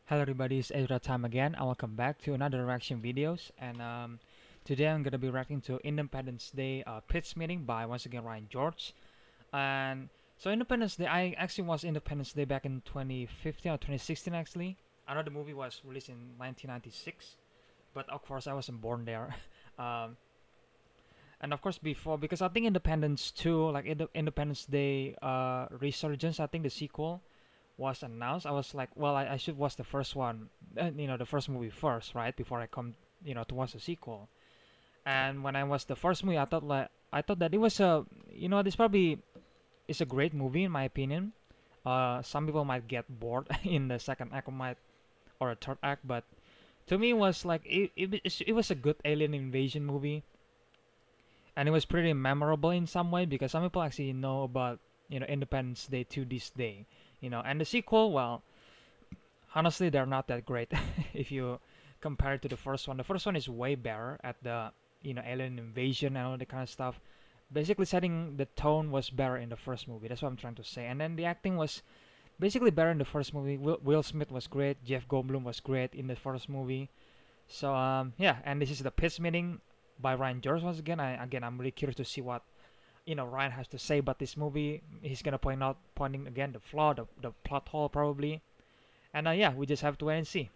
Hello everybody, it's Ezra time again and welcome back to another reaction videos and today I'm gonna be reacting to Independence Day pitch meeting by once again Ryan George. And so Independence Day, I actually watched Independence Day back in 2015 or 2016 actually. I know the movie was released in 1996, but of course I wasn't born there. um, and of course before, because I think Independence 2, like Independence Day Resurgence, I think the sequel was announced, I was like, well, I should watch the first one, the first movie first, right? Before I come, to watch the sequel. And when I watched the first movie, I thought that it was this probably is a great movie in my opinion. Some people might get bored in the second act, or a third act, but to me, it was like it was a good alien invasion movie, and it was pretty memorable in some way because some people actually know about Independence Day to this day, and the sequel, well, honestly, they're not that great if you compare it to the first one. The first one is way better at the alien invasion and all that kind of stuff. Basically, setting the tone was better in the first movie. That's what I'm trying to say. And then the acting was basically better in the first movie. Will Smith was great. Jeff Goldblum was great in the first movie. So yeah, and this is the pitch meeting by Ryan George once again. I'm really curious to see what Ryan has to say about this movie. He's gonna pointing again the flaw, the plot hole probably. And yeah, we just have to wait and see.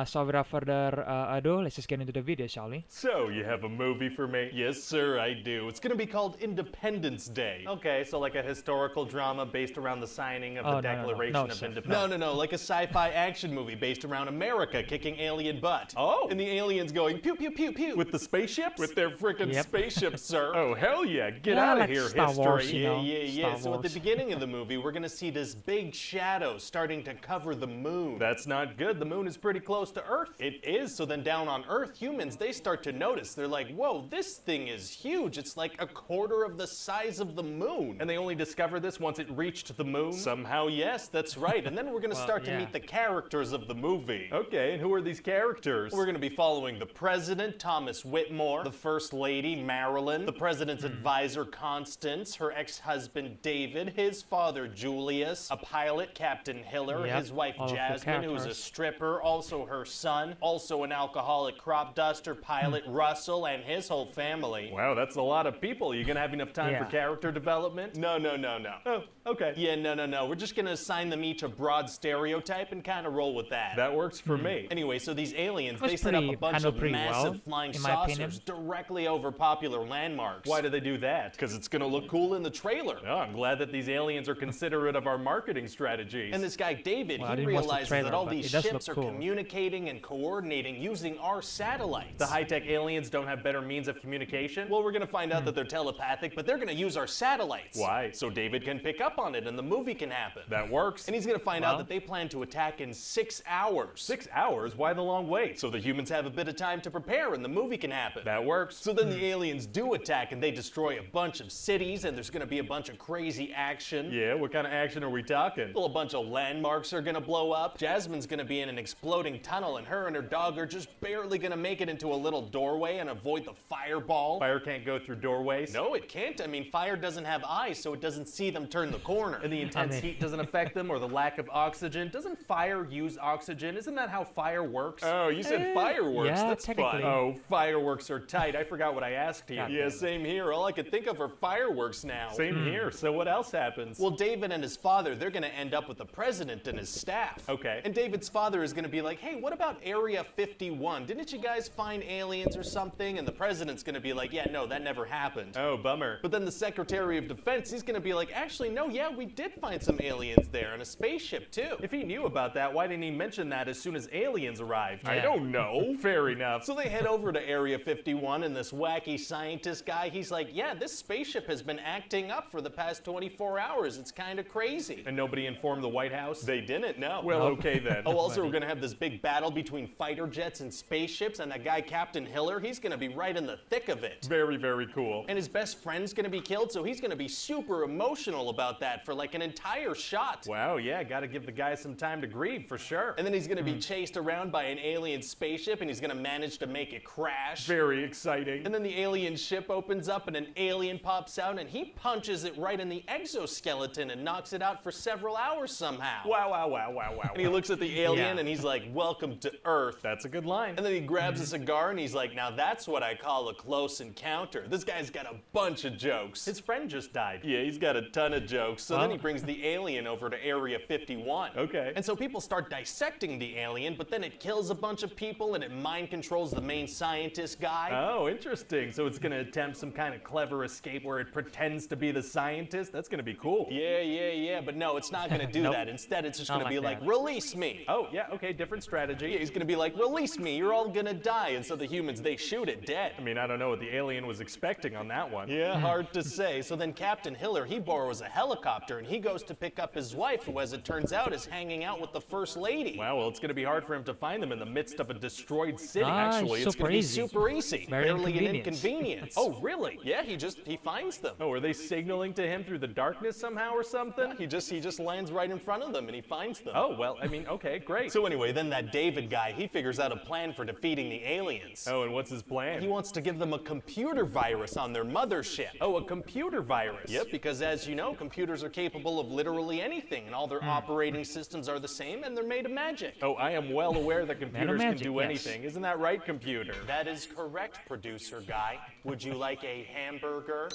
So without further ado, let's just get into the video, shall we? So, you have a movie for me? Yes, sir, I do. It's gonna be called Independence Day. Okay, so like a historical drama based around the signing of the Declaration of Independence. No, like a sci-fi action movie based around America kicking alien butt. Oh. And the aliens going pew pew pew pew. With the spaceships? With their frickin' spaceships, sir. Oh, hell yeah. Get out of like here, Star history. Wars, Yeah. Star So at the Wars. beginning of the movie, we're gonna see this big shadow starting to cover the moon. That's not good. The moon is pretty close to Earth. It is. So then down on Earth, humans, they start to notice. They're like, whoa, this thing is huge. It's like a quarter of the size of the moon. And they only discovered this once it reached the moon? Somehow, yes, that's right. And then we're gonna start to meet the characters of the movie. Okay, and who are these characters? We're gonna be following the president, Thomas Whitmore, the first lady, Marilyn, the president's advisor, Constance, her ex-husband, David, his father, Julius, a pilot, Captain Hiller, his wife, all of the Jasmine, who's a characters. stripper, also her son, also an alcoholic crop duster, pilot, Russell, and his whole family. Wow, that's a lot of people. You gonna have enough time for character development? No. Oh, okay. Yeah, no. We're just gonna assign them each a broad stereotype and kind of roll with that. That works for me. Anyway, so these aliens, was they set up a pretty- bunch handled of pretty massive well, flying in my opinion. saucers directly over popular landmarks. Why do they do that? Because it's gonna look cool in the trailer. Oh, I'm glad that these aliens are considerate of our marketing strategies. And this guy, David, Well, I he didn't watch the realizes trailer, that all but these it does ships look are cool. communicating and coordinating using our satellites. The high-tech aliens don't have better means of communication? Well, we're gonna find out that they're telepathic, but they're gonna use our satellites. Why? So David can pick up on it and the movie can happen. That works. And he's gonna find out that they plan to attack in 6 hours. 6 hours? Why the long wait? So the humans have a bit of time to prepare and the movie can happen. That works. So then the aliens do attack and they destroy a bunch of cities and there's gonna be a bunch of crazy action. Yeah, what kind of action are we talking? Well, a bunch of landmarks are gonna blow up. Jasmine's gonna be in an exploding tunnel and her and her dog are just barely gonna make it into a little doorway and avoid the fireball. Fire can't go through doorways? No, it can't. I mean, fire doesn't have eyes, so it doesn't see them turn the corner. And the intense heat doesn't affect them or the lack of oxygen. Doesn't fire use oxygen? Isn't that how fire works? Oh, you said fireworks. yeah, That's fun. technically. Oh, fireworks are tight. I forgot what I asked you. God Yeah, damn it. same here. All I could think of are fireworks now. Same here. So what else happens? Well, David and his father, they're gonna end up with the president and his staff. Okay. And David's father is gonna be like, hey, what about Area 51? Didn't you guys find aliens or something? And the president's gonna be like, yeah, no, that never happened. Oh, bummer. But then the Secretary of Defense, he's gonna be like, actually, no, yeah, we did find some aliens there and a spaceship too. If he knew about that, why didn't he mention that as soon as aliens arrived? I Yeah. don't know. Fair enough. So they head over to Area 51 and this wacky scientist guy, he's like, yeah, this spaceship has been acting up for the past 24 hours. It's kind of crazy. And nobody informed the White House? They didn't, no. Well, Nope. okay then. Oh, also, we're gonna have this big big battle between fighter jets and spaceships, and that guy Captain Hiller, he's gonna be right in the thick of it. Very, very cool. And his best friend's gonna be killed, so he's gonna be super emotional about that for like an entire shot. Wow, yeah, gotta give the guy some time to grieve, for sure. And then he's gonna be chased around by an alien spaceship, and he's gonna manage to make it crash. Very exciting. And then the alien ship opens up, and an alien pops out, and he punches it right in the exoskeleton and knocks it out for several hours somehow. Wow, wow, wow, wow, wow. And he looks at the alien, Yeah. and he's like, "Welcome to Earth." That's a good line. And then he grabs a cigar, and he's like, "Now that's what I call a close encounter." This guy's got a bunch of jokes. His friend just died. Yeah, he's got a ton of jokes. So then Wow. he brings the alien over to Area 51. Okay. And so people start dissecting the alien, but then it kills a bunch of people and it mind controls the main scientist guy. Oh, interesting. So it's gonna attempt some kind of clever escape where it pretends to be the scientist? That's gonna be cool. Yeah, but no, it's not gonna do Nope. that. Instead, it's just Not gonna be like like, that. "Release me." Oh, yeah, okay, different strategy. Yeah, he's gonna be like, "Release me, you're all gonna die." And so the humans, they shoot it dead. I mean, I don't know what the alien was expecting on that one. Yeah, hard to say. So then Captain Hiller, he borrows a helicopter and he goes to pick up his wife, who, as it turns out, is hanging out with the First Lady. Wow, well, it's gonna be hard for him to find them in the midst of a destroyed city. Ah, Actually, it's super gonna be easy. super easy. Very Barely an inconvenience. inconvenience. Oh, really? Yeah, he finds them. Oh, are they signaling to him through the darkness somehow or something? He just lands right in front of them and he finds them. Oh, well, I mean, okay, great. So anyway, then that David guy, he figures out a plan for defeating the aliens. Oh, and what's his He plan? wants to give them a computer virus on their mothership. Oh, a computer virus. Yep, because as you know, computers are capable of literally anything, and all their operating systems are the same, and they're made of magic. Oh, I am well aware that computers can magic, do yes. anything. Isn't that right, computer? That is correct, producer guy. Would you like a hamburger?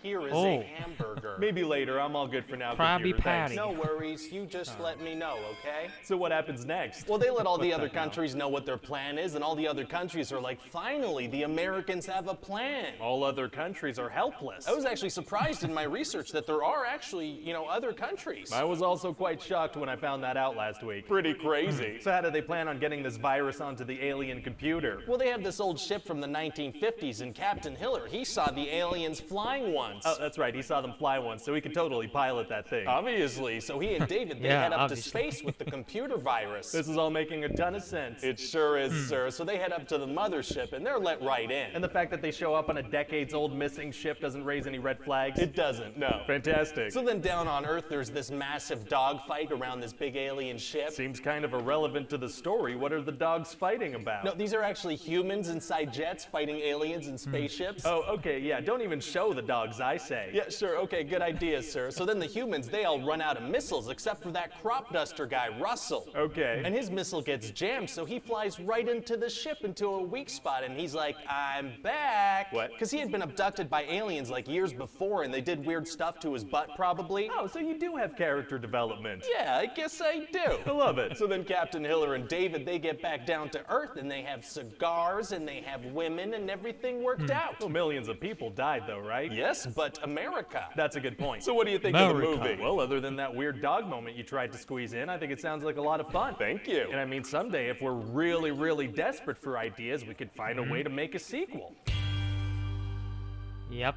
Here is Oh. a hamburger. Maybe later. I'm all good for now, Krabby computer. Thanks. Patty. No worries, you just let me know, okay? So what happens next? Well, they let all the other countries know what their plan is, and all the other countries are like, finally, the Americans have a plan. All other countries are helpless. I was actually surprised in my research that there are actually, other countries. I was also quite shocked when I found that out last week. Pretty crazy. So how do they plan on getting this virus onto the alien computer? Well, they have this old ship from the 1950s, and Captain Hiller, he saw the aliens flying once. Oh, that's right. He saw them fly once, so he could totally pilot that thing. Obviously. So he and David, they Yeah, head up obviously. to space with the computer virus. This is all making a ton of sense. It sure is, sir. So they head up to the mothership, and they're let right in. And the fact that they show up on a decades-old missing ship doesn't raise any red flags? It doesn't, no. Fantastic. So then down on Earth, there's this massive dogfight around this big alien ship. Seems kind of irrelevant to the story. What are the dogs fighting about? No, these are actually humans inside jets fighting aliens in spaceships. Oh, okay, yeah. Don't even show the dogs, I say. Yeah, sure, okay, good idea, sir. So then the humans, they all run out of missiles, except for that crop duster guy, Russell. Okay. And his missile gets jammed, so he flies right into the ship into a weak spot, and he's like, "I'm back." What? Because he had been abducted by aliens like years before, and they did weird stuff to his butt, probably. Oh, so you do have character development. Yeah, I guess I I do. love it. So then Captain Hiller and David, they get back down to Earth, and they have cigars, and they have women, and everything worked out. Well, millions of people died, though, right? Yes, but America. That's a good point. So what do you think of the America. movie? Well, other than that weird dog moment you tried to squeeze in, I think it sounds like a lot of fun. Thank you. And I mean, someday, if we're really, really desperate for ideas, we could find a way to make a sequel. Yep.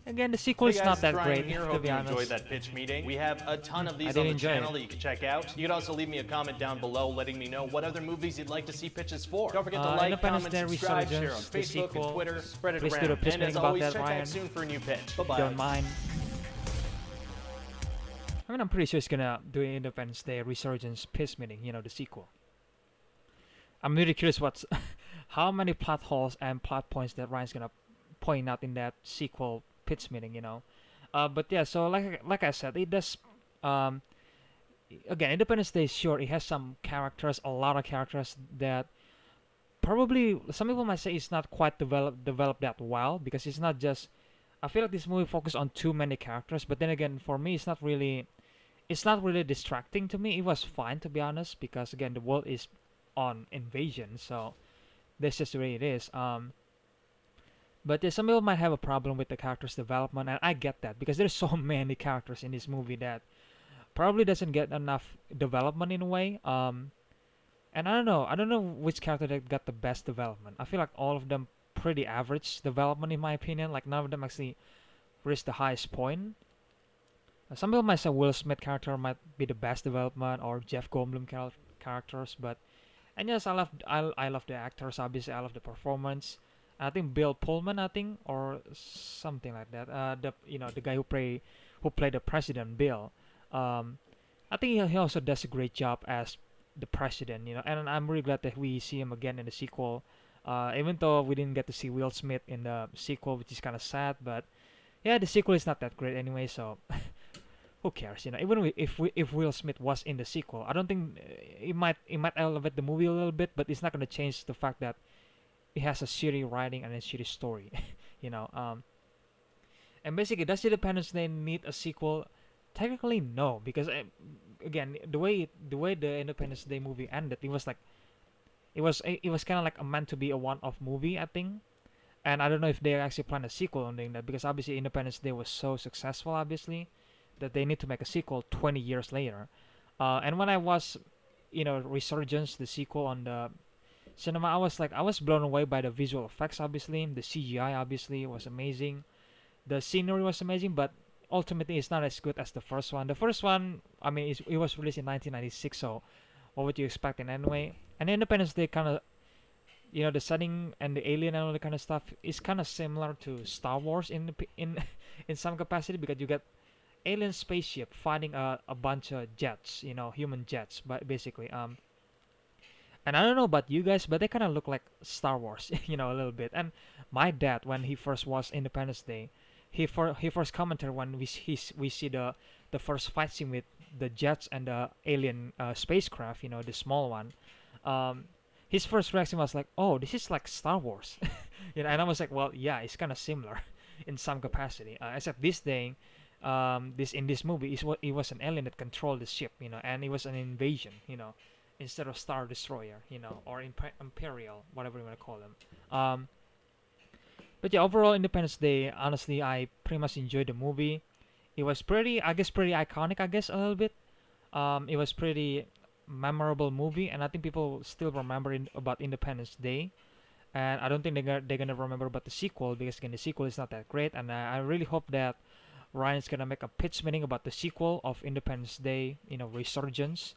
Again, the sequel Hey is guys, not it's that Ryan great, here. to Hope be you honest. enjoyed that pitch meeting. We have a ton of these I on did the enjoy channel it. that you can check out. You can also leave me a comment down below letting me know what other movies you'd like to see pitches for. Don't forget to like, Independence comment, Day subscribe, share on Resurgence, the Facebook and sequel. Twitter. Spread it Please do around. the pitch And as meeting about always, that, check Ryan. back soon for a new pitch. If Bye-bye. you don't mind. I mean, I'm pretty sure it's gonna do an Independence Day Resurgence piss meeting, the sequel. I'm really curious what's how many plot holes and plot points that Ryan's gonna point out in that sequel pitch meeting, But yeah, so like I said, it does. Again, Independence Day, sure, it has some characters, a lot of characters that probably some people might say it's not quite developed that well because it's not just. I feel like this movie focused on too many characters, but then again, for me, it's not really distracting to me. It was fine, to be honest, because again, the world is on invasion, so that's just the way it is. But some people might have a problem with the characters' development, and I get that because there's so many characters in this movie that probably doesn't get enough development in a way. And I don't know which character that got the best development. I feel like all of them pretty average development in my opinion. Like none of them actually reached the highest point. Some people might say Will Smith character might be the best development, or Jeff Goldblum characters. But and yes, I love the actors. Obviously, I love the performance. I think Bill Pullman, I think, or something like that. The the guy who played the president, Bill. Um, I think he also does a great job as the president. And I'm really glad that we see him again in the sequel. Even though we didn't get to see Will Smith in the sequel, which is kind of sad, but yeah, the sequel is not that great anyway. So who cares? Even if Will Smith was in the sequel, I don't think it might elevate the movie a little bit, but it's not gonna change the fact that it has a shitty writing and a shitty story. you know. Um, and basically, does Independence Day need a sequel? Technically, no, because again, the way the Independence Day movie ended, it was kind of like a meant to be a one-off movie, I think. And I don't know if they actually plan a sequel on doing that, because obviously Independence Day was so successful, obviously, that they need to make a sequel 20 years later. And when I was, Resurgence, the sequel on the cinema, I was blown away by the visual effects. Obviously, the CGI obviously was amazing. The scenery was amazing, but ultimately it's not as good as the first one. The first one, I mean, it was released in 1996, so what would you expect in anyway? And Independence Day kind of, the setting and the alien and all that kind of stuff is kind of similar to Star Wars in in some capacity, because you get alien spaceship fighting a bunch of jets, human jets, but basically. And I don't know about you guys, but they kind of look like Star Wars, a little bit. And my dad, when he first watched Independence Day, he first commented when we see the first fight scene with the jets and the alien spacecraft, the small one. Um, his first reaction was like, "Oh, this is like Star Wars," and I was like, "Well, yeah, it's kind of similar in some capacity, except this thing." This in this movie is what it was an alien that controlled the ship, and it was an invasion, instead of Star Destroyer, or Imperial, whatever you want to call them. But yeah, overall, Independence Day, honestly, I pretty much enjoyed the movie. It was pretty iconic, I guess, a little bit. It was pretty memorable movie, and I think people still remember about Independence Day. And I don't think they're gonna remember about the sequel, because again, the sequel is not that great. And I really hope that Ryan's gonna make a pitch meeting about the sequel of Independence Day, Resurgence.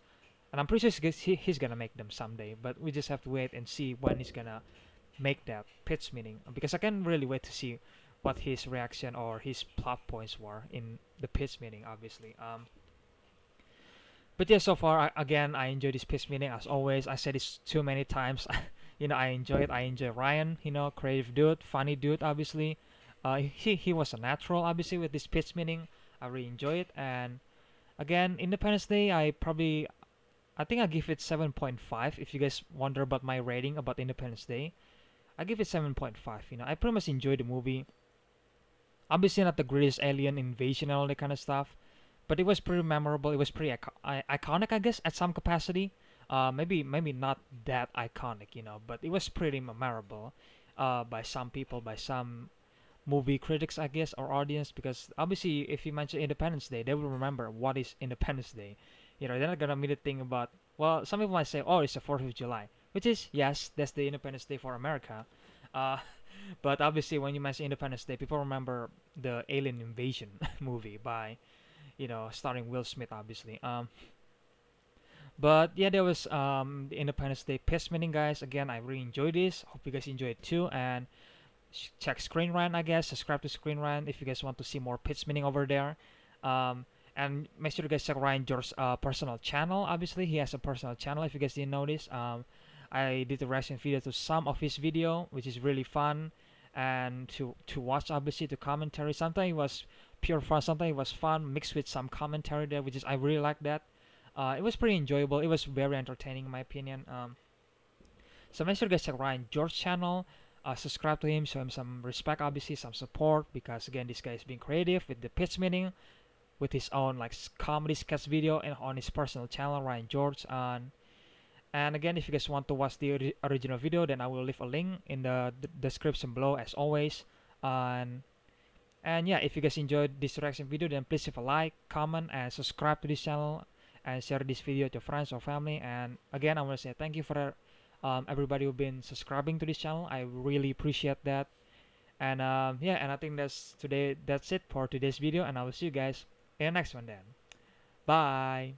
And I'm pretty sure he's gonna make them someday, but we just have to wait and see when he's gonna make that pitch meeting, because I can't really wait to see what his reaction or his plot points were in the pitch meeting, obviously. But yeah, so far, again, I enjoy this pitch meeting as always. I said this too many times. I enjoy it. I enjoy Ryan, creative dude, funny dude, obviously. He was a natural, obviously, with this pitch meeting. I really enjoy it. And again, Independence Day, I think I give it 7.5. If you guys wonder about my rating about Independence Day, I give it 7.5. I pretty much enjoyed the movie. Obviously, not the greatest alien invasion and all that kind of stuff, but it was pretty memorable. It was pretty iconic, I guess, at some capacity. Maybe not that iconic, but it was pretty memorable by some people, by some movie critics, I guess, or audience, because obviously, if you mention Independence Day, they will remember what is Independence Day. They're not gonna immediately think about. Well, some people might say, "Oh, it's the 4th of July," which is, yes, that's the Independence Day for America. Uh, but obviously, when you mention Independence Day, people remember the Alien Invasion movie by, starring Will Smith, obviously. But yeah, there was the Independence Day piss meeting, guys. Again, I really enjoyed this. Hope you guys enjoyed it too. And check Screen Rant, I guess. Subscribe to Screen Rant if you guys want to see more pitch meeting over there. And make sure you guys check Ryan George's personal channel. Obviously, he has a personal channel. If you guys didn't notice, I did a reaction video to some of his video, which is really fun and to watch. Obviously, the commentary. Sometimes it was pure fun. Sometimes it was fun mixed with some commentary there, which is I really like that. It was pretty enjoyable. It was very entertaining, in my opinion. So make sure you guys check Ryan George's channel. Subscribe to him, show him some respect, obviously, some support, because again, this guy is being creative with the pitch meeting, with his own comedy sketch video, and on his personal channel, Ryan George. And again, if you guys want to watch the original video, then I will leave a link in the description below, as always. And yeah, if you guys enjoyed this reaction video, then please leave a like, comment, and subscribe to this channel, and share this video to friends or family. And again, I want to say thank you for everybody who've been subscribing to this channel. I really appreciate that. And yeah, and I think that's it for today's video, and I will see you guys in the next one then. Bye.